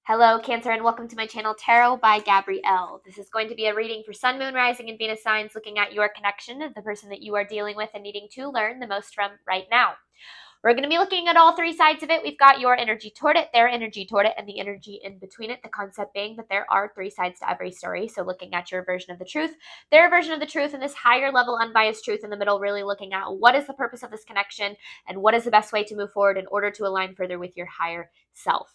Hello, Cancer, and welcome to my channel, Tarot by Gabrielle. This is going to be a reading for Sun, Moon, Rising, and Venus signs, looking at your connection of the person that you are dealing with and needing to learn the most from right now. We're going to be looking at all three sides of it. We've got your energy toward it, their energy toward it, and the energy in between it. The concept being that there are three sides to every story. So looking at your version of the truth, their version of the truth, and this higher level unbiased truth in the middle, really looking at what is the purpose of this connection and what is the best way to move forward in order to align further with your higher self.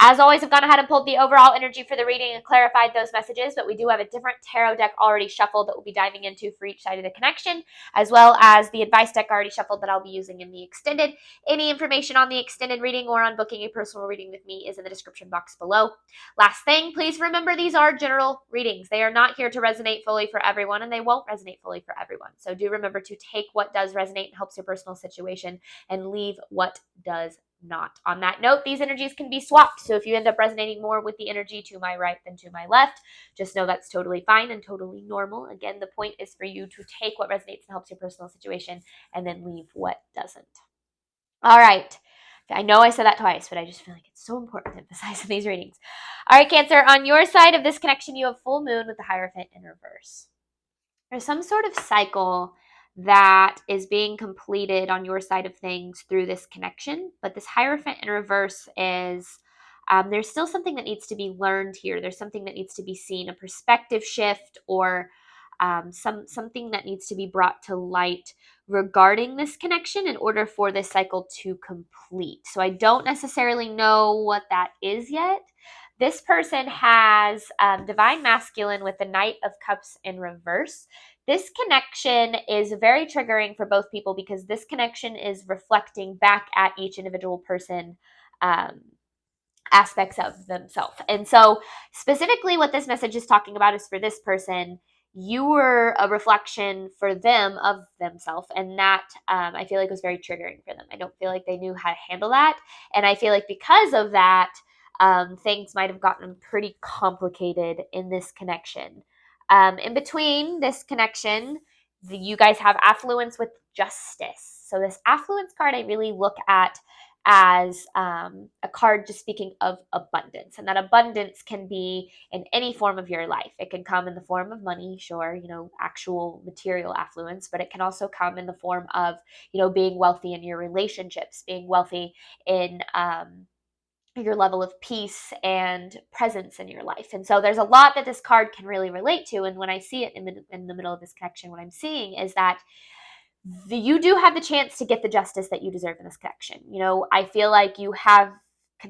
As always, I've gone ahead and pulled the overall energy for the reading and clarified those messages, but we do have a different tarot deck already shuffled that we'll be diving into for each side of the connection, as well as the advice deck already shuffled that I'll be using in the extended. Any information on the extended reading or on booking a personal reading with me is in the description box below. Last thing, please remember these are general readings. They are not here to resonate fully for everyone, and they won't resonate fully for everyone. So do remember to take what does resonate and helps your personal situation and leave what does not. On that note, these energies can be swapped. So if you end up resonating more with the energy to my right than to my left, just know that's totally fine and totally normal. Again, the point is for you to take what resonates and helps your personal situation and then leave what doesn't. All right. I know I said that twice, but I just feel like it's so important to emphasize in these readings. All right, Cancer, on your side of this connection, you have full moon with the Hierophant in reverse. There's some sort of cycle that is being completed on your side of things through this connection, but this Hierophant in reverse is there's still something that needs to be learned here. There's something that needs to be seen, a perspective shift, or something that needs to be brought to light regarding this connection in order for this cycle to complete. So I don't necessarily know what that is yet. This person has Divine Masculine with the Knight of Cups in reverse. This connection is very triggering for both people because this connection is reflecting back at each individual person aspects of themselves. And so specifically what this message is talking about is for this person, you were a reflection for them of themselves, and that I feel like was very triggering for them. I don't feel like they knew how to handle that, and I feel like because of that, things might have gotten pretty complicated in this connection. In between this connection, you guys have affluence with justice. So this affluence card I really look at as a card just speaking of abundance, and that abundance can be in any form of your life. It can come in the form of money, sure, actual material affluence, but it can also come in the form of being wealthy in your relationships, being wealthy in your level of peace and presence in your life. And so there's a lot that this card can really relate to, and when I see it in the middle of this connection, what I'm seeing is that you do have the chance to get the justice that you deserve in this connection. I feel like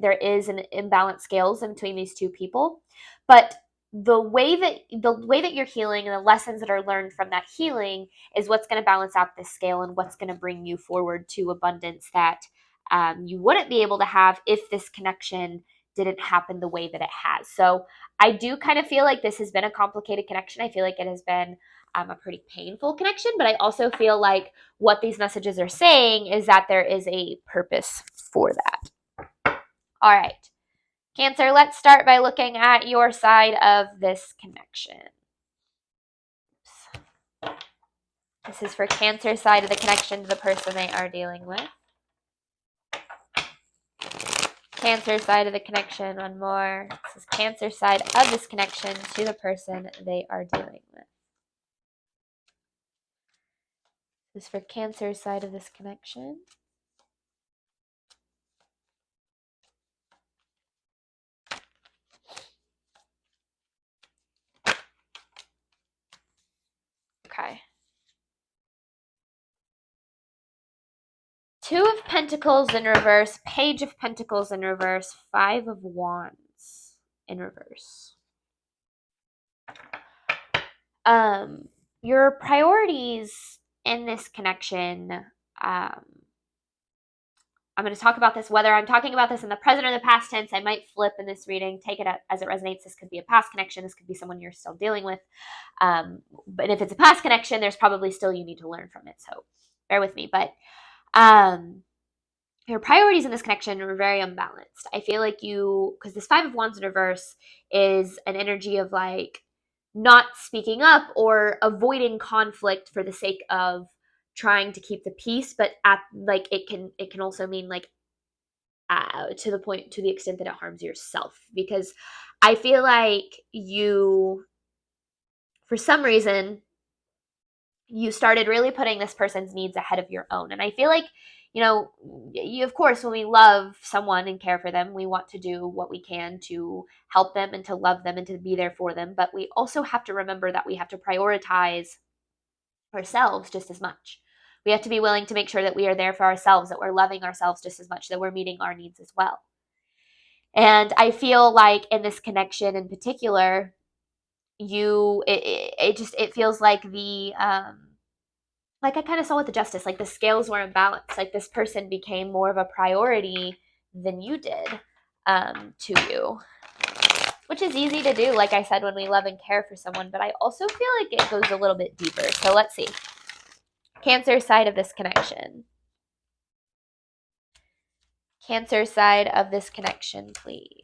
there is an imbalanced scales in between these two people, but the way that you're healing and the lessons that are learned from that healing is what's going to balance out this scale and what's going to bring you forward to abundance that you wouldn't be able to have if this connection didn't happen the way that it has. So I do kind of feel like this has been a complicated connection. I feel like it has been a pretty painful connection, but I also feel like what these messages are saying is that there is a purpose for that. All right, Cancer, let's start by looking at your side of this connection. Oops. This is for Cancer side of the connection to the person they are dealing with. Cancer side of the connection, one more. This is Cancer side of this connection to the person they are dealing with. This is for Cancer side of this connection. Okay. Two of Pentacles in reverse, Page of Pentacles in reverse, Five of Wands in reverse. Your priorities in this connection, I'm going to talk about this, whether I'm talking about this in the present or the past tense. I might flip in this reading, take it as it resonates. This could be a past connection. This could be someone you're still dealing with. But if it's a past connection, there's probably still you need to learn from it. So bear with me. But your priorities in this connection are very unbalanced. I feel like because this Five of Wands in reverse is an energy of like not speaking up or avoiding conflict for the sake of trying to keep the peace, but it can also mean like to the extent that it harms yourself. Because I feel like you, for some reason, you started really putting this person's needs ahead of your own. And I feel like, you, of course, when we love someone and care for them, we want to do what we can to help them and to love them and to be there for them. But we also have to remember that we have to prioritize ourselves just as much. We have to be willing to make sure that we are there for ourselves, that we're loving ourselves just as much, that we're meeting our needs as well. And I feel like in this connection in particular, it feels like like I kind of saw with the justice, like the scales were imbalanced. Like this person became more of a priority than you did to you, which is easy to do, like I said, when we love and care for someone. But I also feel like it goes a little bit deeper. So let's see. Cancer side of this connection. Cancer side of this connection, please.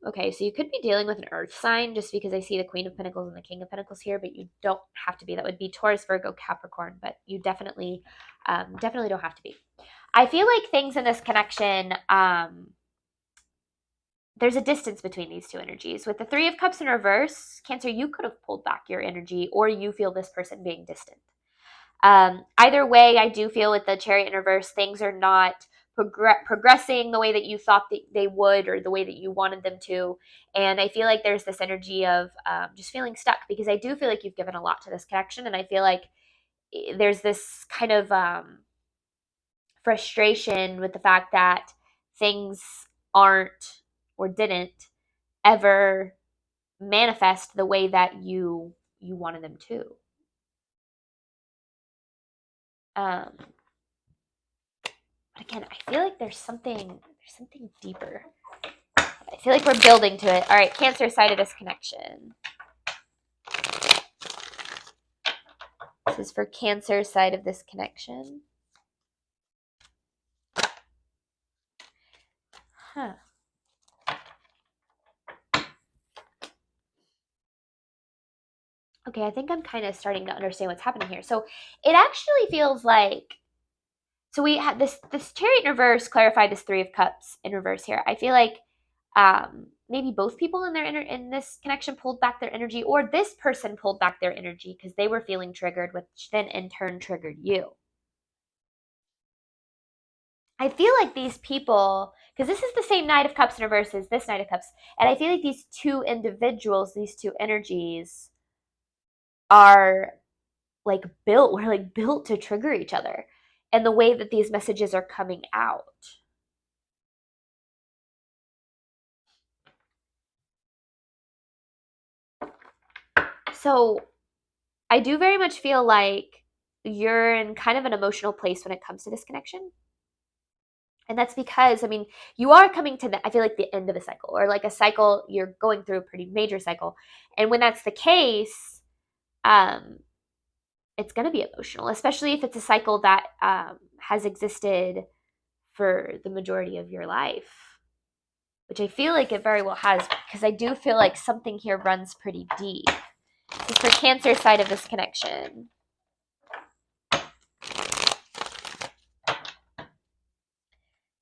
Okay, so you could be dealing with an earth sign just because I see the Queen of Pentacles and the King of Pentacles here, but you don't have to be. That would be Taurus, Virgo, Capricorn, but you definitely don't have to be. I feel like things in this connection, there's a distance between these two energies. With the Three of Cups in reverse, Cancer, you could have pulled back your energy, or you feel this person being distant. Either way, I do feel with the Chariot in reverse, things are not progressing the way that you thought that they would, or the way that you wanted them to. And I feel like there's this energy of just feeling stuck, because I do feel like you've given a lot to this connection. And I feel like there's this kind of frustration with the fact that things aren't, or didn't ever manifest the way that you wanted them to. But again, I feel like there's something deeper. I feel like we're building to it. All right, Cancer side of this connection. This is for Cancer side of this connection. Huh. Okay, I think I'm kind of starting to understand what's happening here. So it actually feels like, so we had this Chariot in reverse clarified this Three of Cups in reverse here. I feel like maybe both people in this connection pulled back their energy, or this person pulled back their energy because they were feeling triggered, which then in turn triggered you. I feel like these people, because this is the same Knight of Cups in reverse as this Knight of Cups, and I feel like these two individuals, these two energies are we're like built to trigger each other, and the way that these messages are coming out. So I do very much feel like you're in kind of an emotional place when it comes to this connection. And that's because, I mean, you are coming to I feel like the end of a cycle, or like a cycle, you're going through a pretty major cycle. And when that's the case, it's going to be emotional, especially if it's a cycle that has existed for the majority of your life, which I feel like it very well has, because I do feel like something here runs pretty deep. This is for Cancer side of this connection.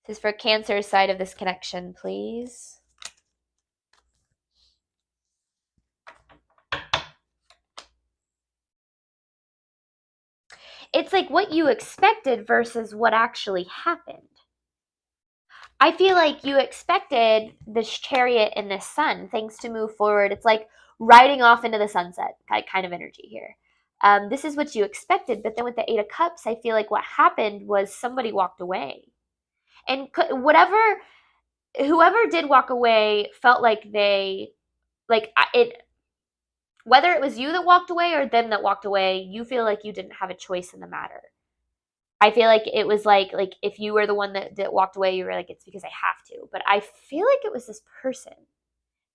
This is for Cancer side of this connection, please. It's like what you expected versus what actually happened. I feel like you expected this Chariot and this Sun, things to move forward. It's like riding off into the sunset kind of energy here. This is what you expected, but then with the Eight of Cups, I feel like what happened was somebody walked away. And whoever did walk away felt like whether it was you that walked away or them that walked away, you feel like you didn't have a choice in the matter. I feel like it was like if you were the one that walked away, you were like, it's because I have to. But I feel like it was this person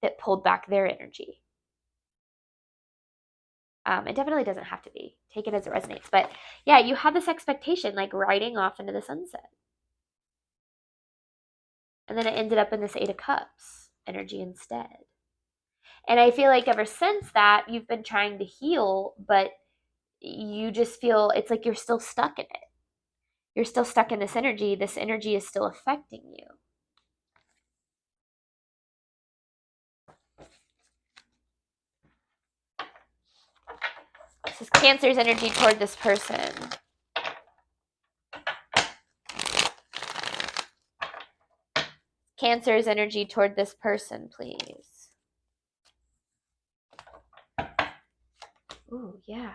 that pulled back their energy. It definitely doesn't have to be. Take it as it resonates. But yeah, you had this expectation, like riding off into the sunset. And then it ended up in this Eight of Cups energy instead. And I feel like ever since that, you've been trying to heal, but you just feel it's like you're still stuck in it. You're still stuck in this energy. This energy is still affecting you. This is Cancer's energy toward this person. Cancer's energy toward this person, please. Ooh, yeah.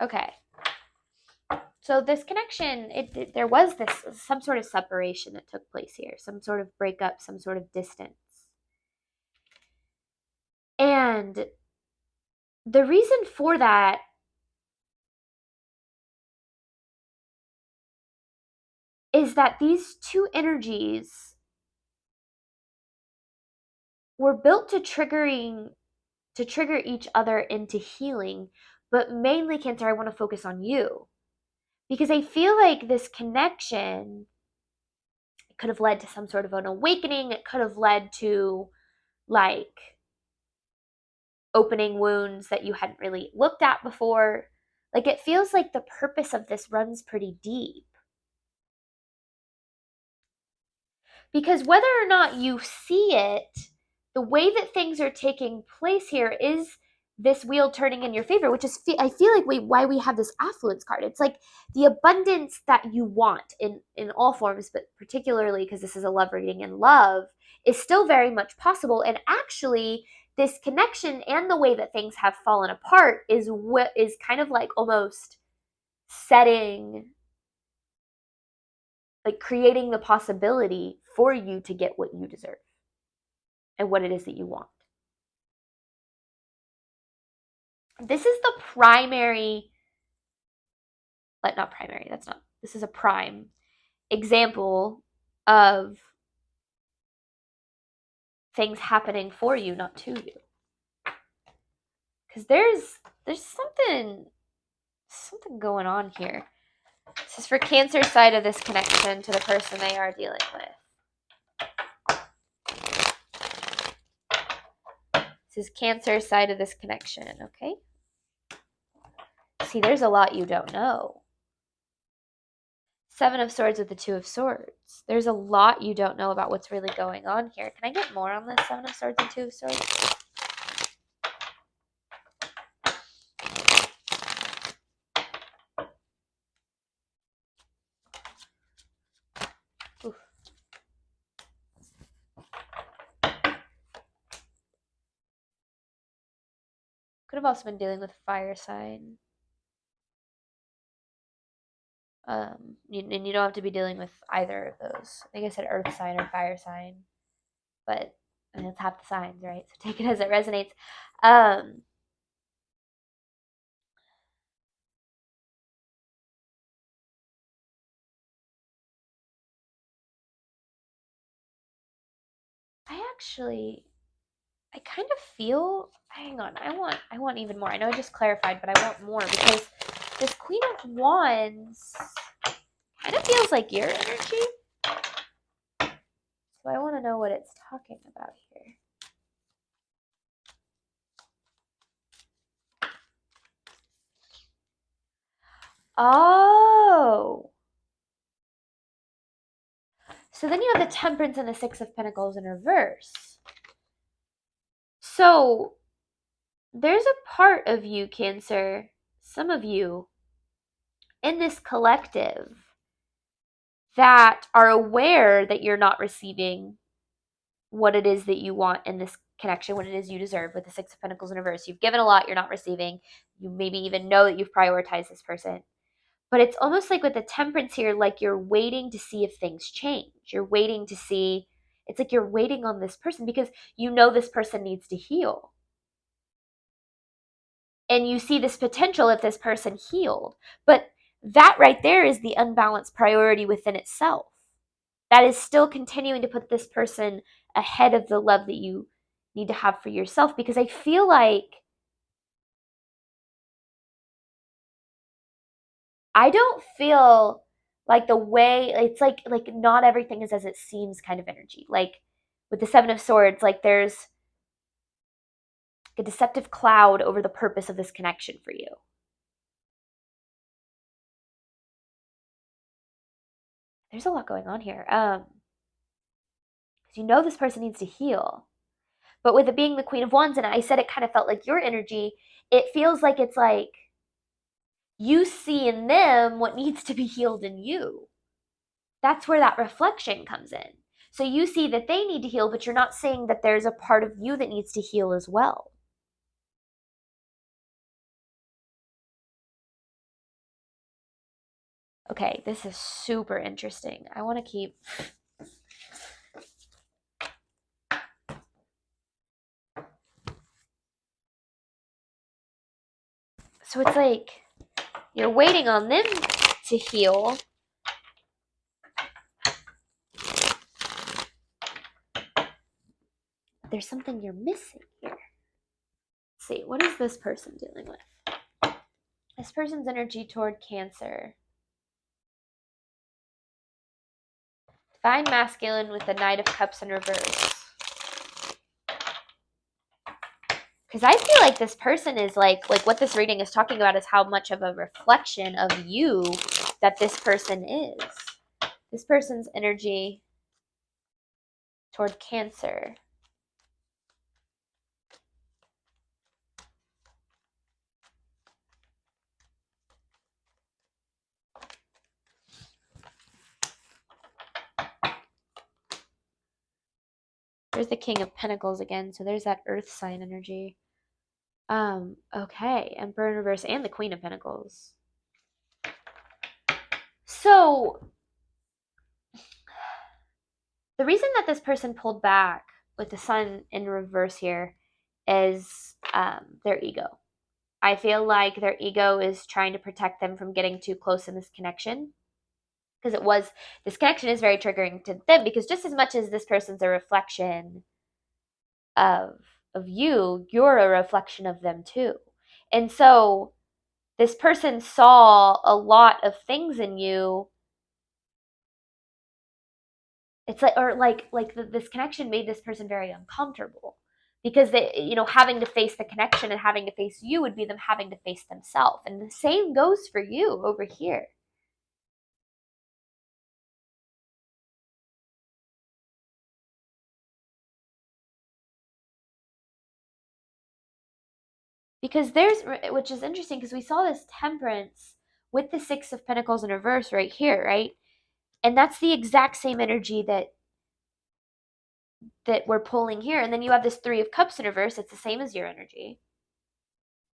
Okay. So this connection, there was some sort of separation that took place here, some sort of breakup, some sort of distance. And the reason for that is that these two energies were built to trigger each other into healing, but mainly, Cancer, I want to focus on you. Because I feel like this connection, it could have led to some sort of an awakening. It could have led to like opening wounds that you hadn't really looked at before. Like it feels like the purpose of this runs pretty deep. Because whether or not you see it, the way that things are taking place here is this wheel turning in your favor, which is, I feel like why we have this affluence card. It's like the abundance that you want in all forms, but particularly because this is a love reading, and love is still very much possible. And actually, this connection and the way that things have fallen apart is what is kind of like almost setting, like creating the possibility for you to get what you deserve and what it is that you want. This is the primary, but not primary, this is a prime example of things happening for you, not to you. Because there's something going on here. This is for Cancer's side of this connection to the person they are dealing with. This is Cancer's side of this connection, okay? See, there's a lot you don't know. Seven of Swords with the Two of Swords. There's a lot you don't know about what's really going on here. Can I get more on this Seven of Swords and Two of Swords? Oof. Could have also been dealing with fire sign. And you don't have to be dealing with either of those. I think I said earth sign or fire sign, but I mean, it's half the signs, right? So take it as it resonates. I kind of feel, hang on, I want even more. I know I just clarified, but I want more because this Queen of Wands kind of feels like your energy. So I want to know what it's talking about here. Oh. So then you have the Temperance and the Six of Pentacles in reverse. So there's a part of you, Cancer, some of you in this collective that are aware that you're not receiving what it is that you want in this connection, what it is you deserve with the Six of Pentacles in reverse. You've given a lot, you're not receiving. You maybe even know that you've prioritized this person. But it's almost like with the Temperance here, like you're waiting to see if things change. You're waiting to see, it's like you're waiting on this person because you know this person needs to heal. And you see this potential if this person healed. But that right there is the unbalanced priority within itself. That is still continuing to put this person ahead of the love that you need to have for yourself. Because I feel like I don't feel like the way it's like not everything is as it seems kind of energy. Like with the Seven of Swords, like there's a deceptive cloud over the purpose of this connection for you. There's a lot going on here. You know this person needs to heal. But with it being the Queen of Wands, and I said it kind of felt like your energy, it feels like it's like you see in them what needs to be healed in you. That's where that reflection comes in. So you see that they need to heal, but you're not saying that there's a part of you that needs to heal as well. Okay, this is super interesting. I want to keep... So it's like you're waiting on them to heal. There's something you're missing here. Let's see, what is this person dealing with? This person's energy toward Cancer. Divine Masculine with the Knight of Cups in reverse. Because I feel like this person is like what this reading is talking about is how much of a reflection of you that this person is. This person's energy toward Cancer. There's the King of Pentacles again, so there's that Earth sign energy. Okay, Emperor in reverse and the Queen of Pentacles. So the reason that this person pulled back with the Sun in reverse here is their ego. I feel like their ego is trying to protect them from getting too close in this connection. Because this connection is very triggering to them, because just as much as this person's a reflection of you, you're a reflection of them too. And so this person saw a lot of things in you. It's like, or this connection made this person very uncomfortable, because they, having to face the connection and having to face you would be them having to face themselves. And the same goes for you over here. Because which is interesting, because we saw this Temperance with the Six of Pentacles in reverse right here, right? And that's the exact same energy that we're pulling here. And then you have this Three of Cups in reverse. It's the same as your energy.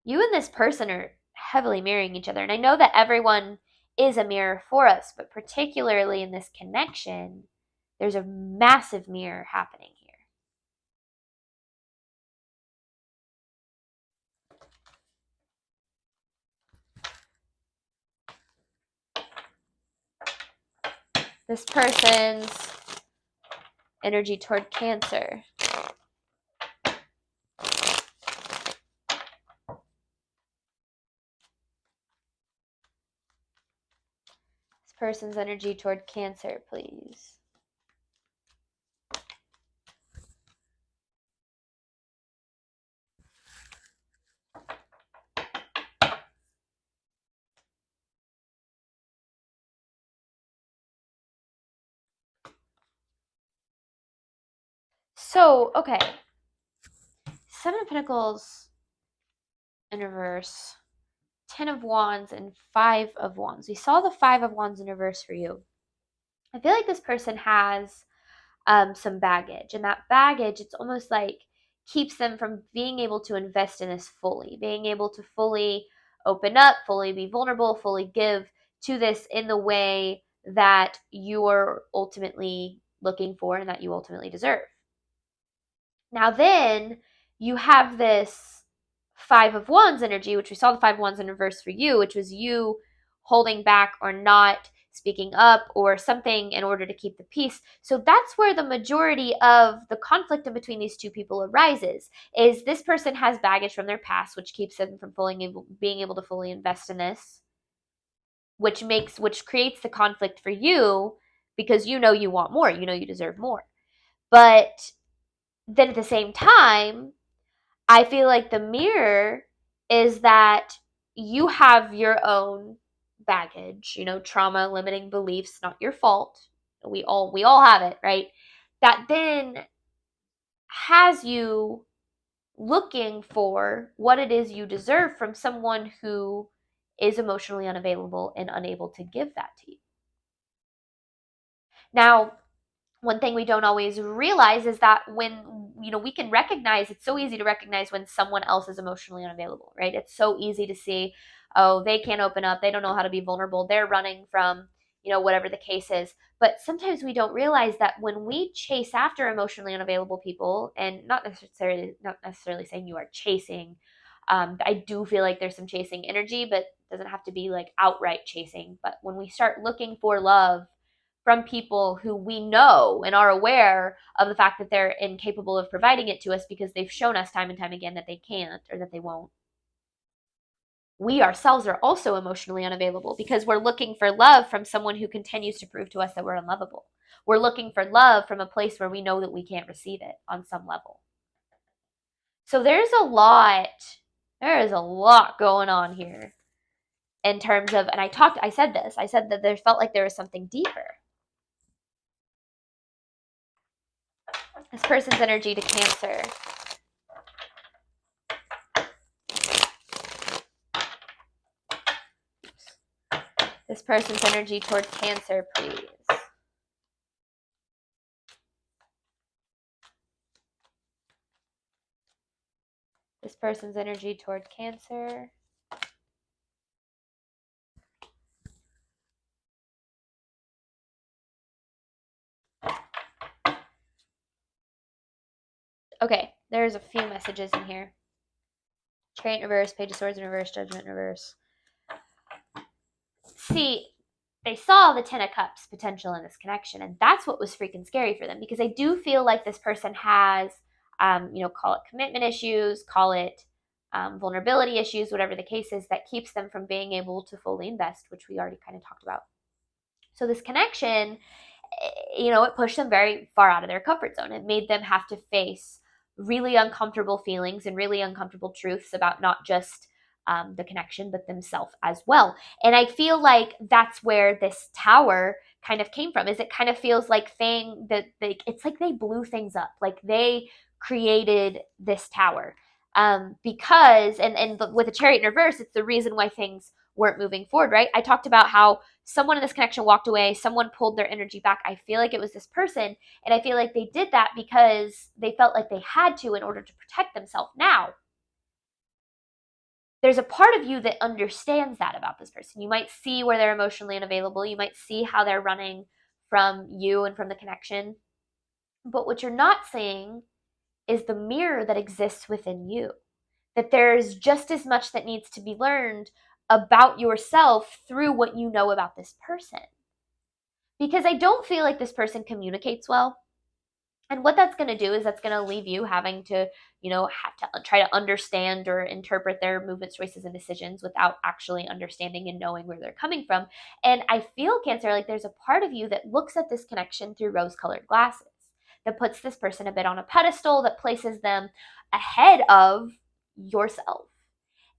You and this person are heavily mirroring each other. And I know that everyone is a mirror for us, but particularly in this connection, there's a massive mirror happening here. This person's energy toward Cancer. This person's energy toward Cancer, please. So, okay. Seven of Pentacles in reverse, 10 of Wands, and 5 of Wands. We saw the 5 of Wands in reverse for you. I feel like this person has some baggage, and that baggage, it's almost like keeps them from being able to invest in this fully, being able to fully open up, fully be vulnerable, fully give to this in the way that you're ultimately looking for and that you ultimately deserve. Now then, you have this 5 of Wands energy, which we saw the 5 of Wands in reverse for you, which was you holding back or not speaking up or something in order to keep the peace. So that's where the majority of the conflict in between these two people arises, is this person has baggage from their past, which keeps them from being able to fully invest in this. which creates the conflict for you because you know you want more, you know you deserve more. But then at the same time, I feel like the mirror is that you have your own baggage, trauma, limiting beliefs, not your fault. We all have it, right? That then has you looking for what it is you deserve from someone who is emotionally unavailable and unable to give that to you. Now, one thing we don't always realize is that when we can recognize, it's so easy to recognize when someone else is emotionally unavailable, right? It's so easy to see, oh, they can't open up, they don't know how to be vulnerable, they're running from whatever the case is. But sometimes we don't realize that when we chase after emotionally unavailable people, and not necessarily saying you are chasing, I do feel like there's some chasing energy, but it doesn't have to be like outright chasing. But when we start looking for love from people who we know and are aware of the fact that they're incapable of providing it to us because they've shown us time and time again that they can't or that they won't, we ourselves are also emotionally unavailable because we're looking for love from someone who continues to prove to us that we're unlovable. We're looking for love from a place where we know that we can't receive it on some level. So there is a lot going on here in terms of, and I said that there felt like there was something deeper. This person's energy to Cancer. This person's energy toward Cancer, please. This person's energy toward Cancer. Okay, there's a few messages in here. Chariot in reverse, Page of Swords in reverse, Judgment in reverse. See, they saw the Ten of Cups potential in this connection, and that's what was freaking scary for them, because I do feel like this person has, call it commitment issues, call it vulnerability issues, whatever the case is, that keeps them from being able to fully invest, which we already kind of talked about. So this connection, it pushed them very far out of their comfort zone. It made them have to face really uncomfortable feelings and really uncomfortable truths about not just the connection, but themselves as well. And I feel like that's where this tower kind of came from. Is it kind of feels like it's like they blew things up, like they created this tower, because with the Chariot in reverse, it's the reason why things weren't moving forward, right? I talked about how someone in this connection walked away, someone pulled their energy back. I feel like it was this person, and I feel like they did that because they felt like they had to in order to protect themselves. Now, there's a part of you that understands that about this person. You might see where they're emotionally unavailable. You might see how they're running from you and from the connection. But what you're not seeing is the mirror that exists within you. That there's just as much that needs to be learned about yourself through what you know about this person. Because I don't feel like this person communicates well. And what that's going to do is that's going to leave you having to, have to try to understand or interpret their movements, choices, and decisions without actually understanding and knowing where they're coming from. And I feel, Cancer, like there's a part of you that looks at this connection through rose-colored glasses, that puts this person a bit on a pedestal, that places them ahead of yourself.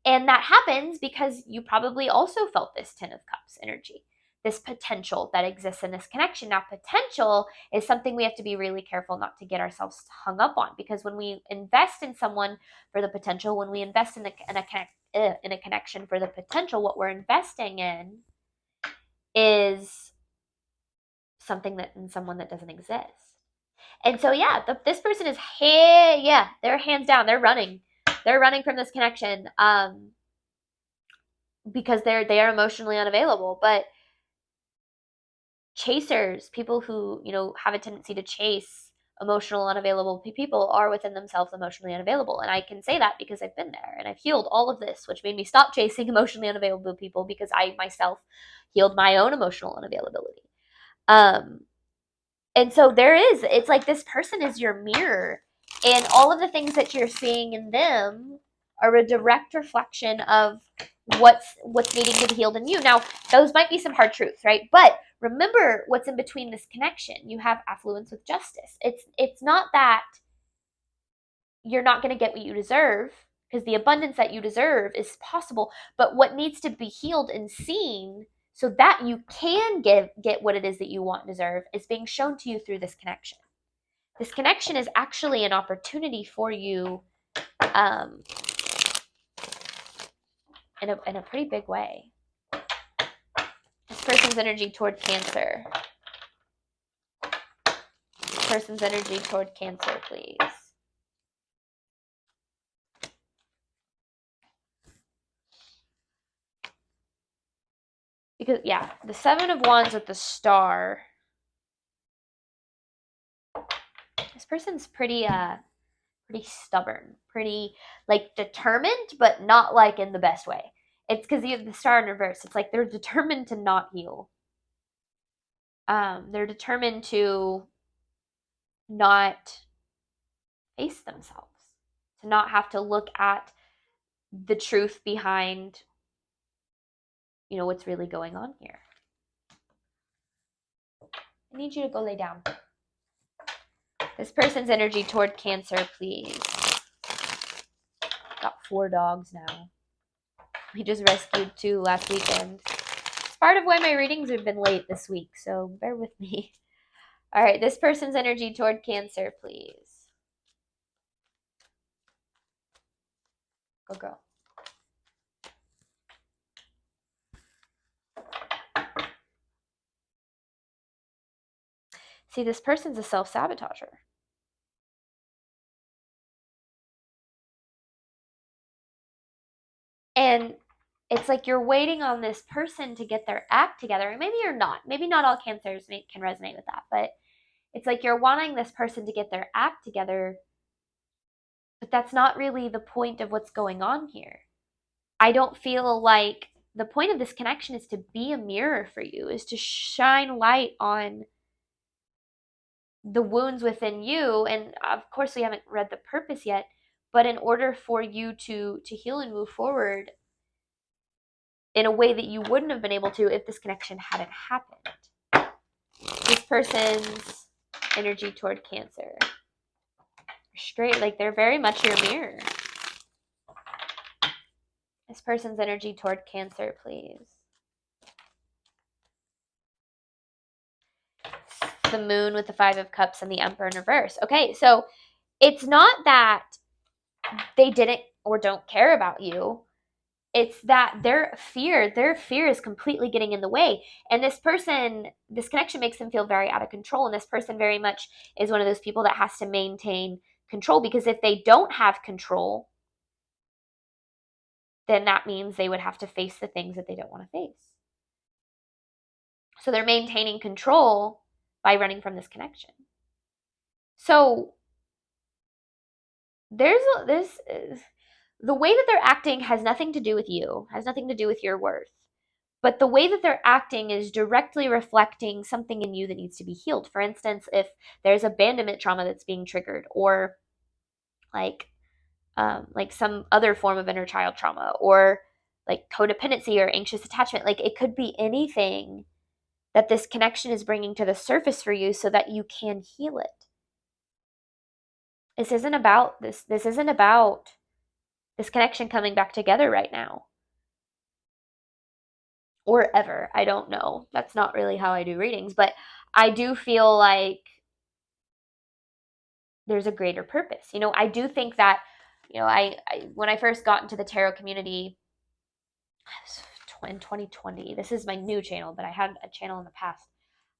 And that happens because you probably also felt this Ten of Cups energy, this potential that exists in this connection. Now, potential is something we have to be really careful not to get ourselves hung up on, because when we invest in someone for the potential, when we invest in a connection for the potential, what we're investing in is something in someone that doesn't exist. And so, yeah, this person is they're hands down, they're running from this connection. Because they are emotionally unavailable. But chasers, people who have a tendency to chase emotional unavailable people, are within themselves emotionally unavailable. And I can say that because I've been there, and I've healed all of this, which made me stop chasing emotionally unavailable people, because I myself healed my own emotional unavailability. And so it's like this person is your mirror, and all of the things that you're seeing in them are a direct reflection of what's needing to be healed in you. Now, those might be some hard truths, right? But remember what's in between this connection. You have affluence with justice. It's not that you're not going to get what you deserve, because the abundance that you deserve is possible, but what needs to be healed and seen so that you can get what it is that you want and deserve is being shown to you through this connection. This connection is actually an opportunity for you in a pretty big way. This person's energy toward Cancer. This person's energy toward Cancer, please. Because, yeah, the Seven of Wands with the Star. This person's pretty stubborn, pretty, like, determined, but not, like, in the best way. It's because you have the Star in reverse. It's like they're determined to not heal. They're determined to not face themselves, to not have to look at the truth behind, what's really going on here. I need you to go lay down. This person's energy toward Cancer, please. Got 4 dogs now. We just rescued 2 last weekend. It's part of why my readings have been late this week, so bear with me. All right, this person's energy toward Cancer, please. Go, girl. See, this person's a self-sabotager. And it's like you're waiting on this person to get their act together. And maybe you're not. Maybe not all Cancers can resonate with that. But it's like you're wanting this person to get their act together. But that's not really the point of what's going on here. I don't feel like the point of this connection is to be a mirror for you, is to shine light on the wounds within you. And of course, we haven't read the purpose yet. But in order for you to heal and move forward in a way that you wouldn't have been able to if this connection hadn't happened. This person's energy toward Cancer. Straight, like they're very much your mirror. This person's energy toward Cancer, please. The Moon with the 5 of Cups and the Emperor in reverse. Okay, so it's not that they didn't or don't care about you. It's that their fear is completely getting in the way. And this connection makes them feel very out of control. And this person very much is one of those people that has to maintain control, because if they don't have control, then that means they would have to face the things that they don't want to face. So they're maintaining control by running from this connection. So the way that they're acting has nothing to do with you, has nothing to do with your worth. But the way that they're acting is directly reflecting something in you that needs to be healed. For instance, if there's abandonment trauma that's being triggered, or like some other form of inner child trauma, or like codependency or anxious attachment, like it could be anything that this connection is bringing to the surface for you so that you can heal it. This isn't about this. This isn't about this connection coming back together right now. Or ever. I don't know. That's not really how I do readings, but I do feel like there's a greater purpose. I do think that, I when I first got into the tarot community in 2020, this is my new channel, but I had a channel in the past.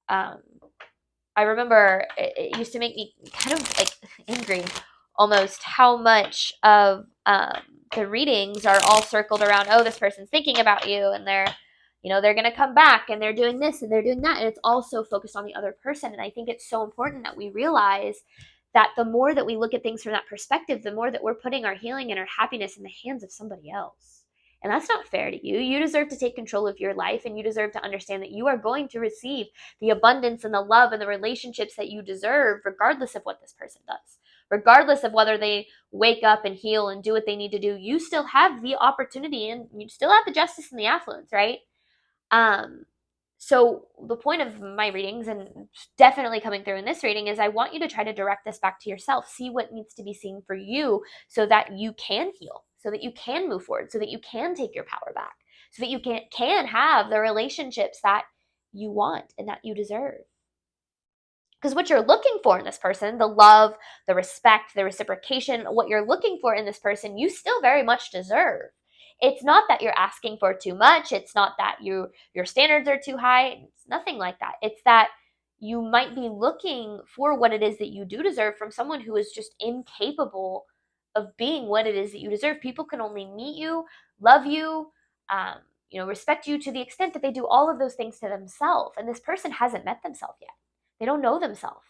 I remember it used to make me kind of like angry almost how much of the readings are all circled around, oh, this person's thinking about you, and they're going to come back, and they're doing this and they're doing that, and it's also focused on the other person. And I think it's so important that we realize that the more that we look at things from that perspective, the more that we're putting our healing and our happiness in the hands of somebody else. And that's not fair to you. You deserve to take control of your life, and you deserve to understand that you are going to receive the abundance and the love and the relationships that you deserve, regardless of what this person does. Regardless of whether they wake up and heal and do what they need to do, you still have the opportunity and you still have the justice and the affluence, right? Um, so the point of my readings, and definitely coming through in this reading, is I want you to try to direct this back to yourself. See what needs to be seen for you so that you can heal, so that you can move forward, so that you can take your power back, so that you can have the relationships that you want and that you deserve. Because what you're looking for in this person, the love, the respect, the reciprocation, what you're looking for in this person, you still very much deserve. It's not that you're asking for too much. It's not that your standards are too high. It's nothing like that. It's that you might be looking for what it is that you do deserve from someone who is just incapable of being what it is that you deserve. People can only meet you, love you, um, respect you to the extent that they do all of those things to themselves. And this person hasn't met themselves yet. They don't know themselves.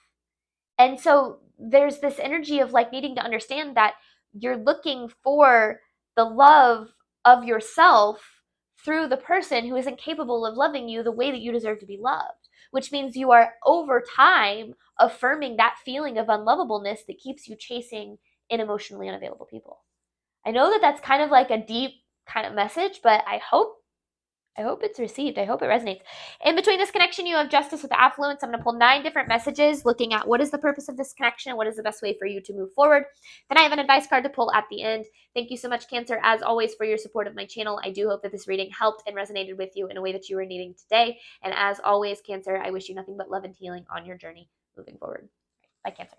And so there's this energy of like needing to understand that you're looking for the love of yourself through the person who is incapable of loving you the way that you deserve to be loved, which means you are over time affirming that feeling of unlovableness that keeps you chasing in emotionally unavailable people. I know that that's kind of like a deep kind of message, but I hope it's received. I hope it resonates. In between this connection, you have justice with affluence. I'm going to pull 9 different messages looking at what is the purpose of this connection and what is the best way for you to move forward. Then I have an advice card to pull at the end. Thank you so much, Cancer, as always, for your support of my channel. I do hope that this reading helped and resonated with you in a way that you were needing today. And as always, Cancer, I wish you nothing but love and healing on your journey moving forward. Bye, Cancer.